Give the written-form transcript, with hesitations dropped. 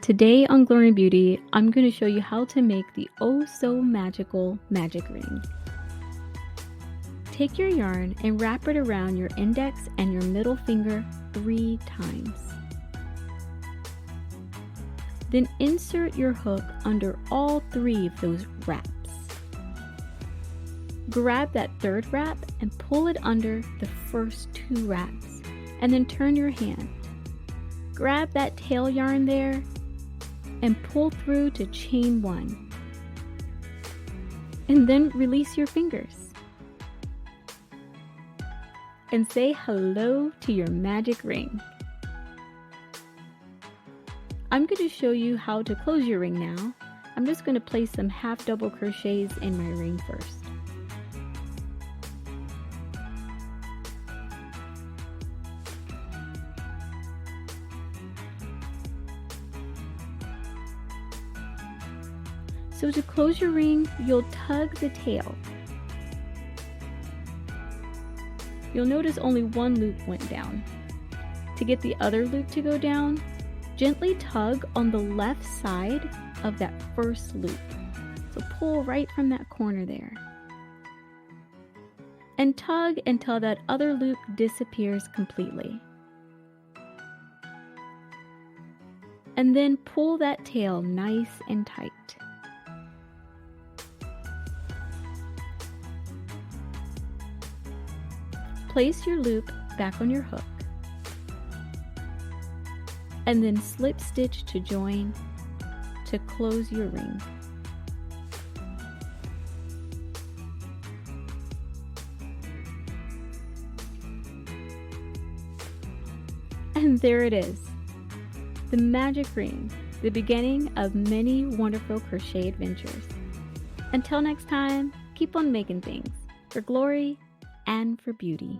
Today on Glory and Beauty, I'm going to show you how to make the oh so magical magic ring. Take your yarn and wrap it around your index and your middle finger 3 times. Then insert your hook under all 3 of those wraps. Grab that 3rd wrap and pull it under the first 2 wraps, and then turn your hand. Grab that tail yarn there and pull through to chain 1. And then release your fingers. And say hello to your magic ring. I'm going to show you how to close your ring now. I'm just going to place some half double crochets in my ring first. So to close your ring, you'll tug the tail. You'll notice only 1 loop went down. To get the other loop to go down, gently tug on the left side of that first loop. So pull right from that corner there. And tug until that other loop disappears completely. And then pull that tail nice and tight. Place your loop back on your hook, and then slip stitch to join to close your ring. And there it is, the magic ring, the beginning of many wonderful crochet adventures. Until next time, keep on making things for glory and for beauty.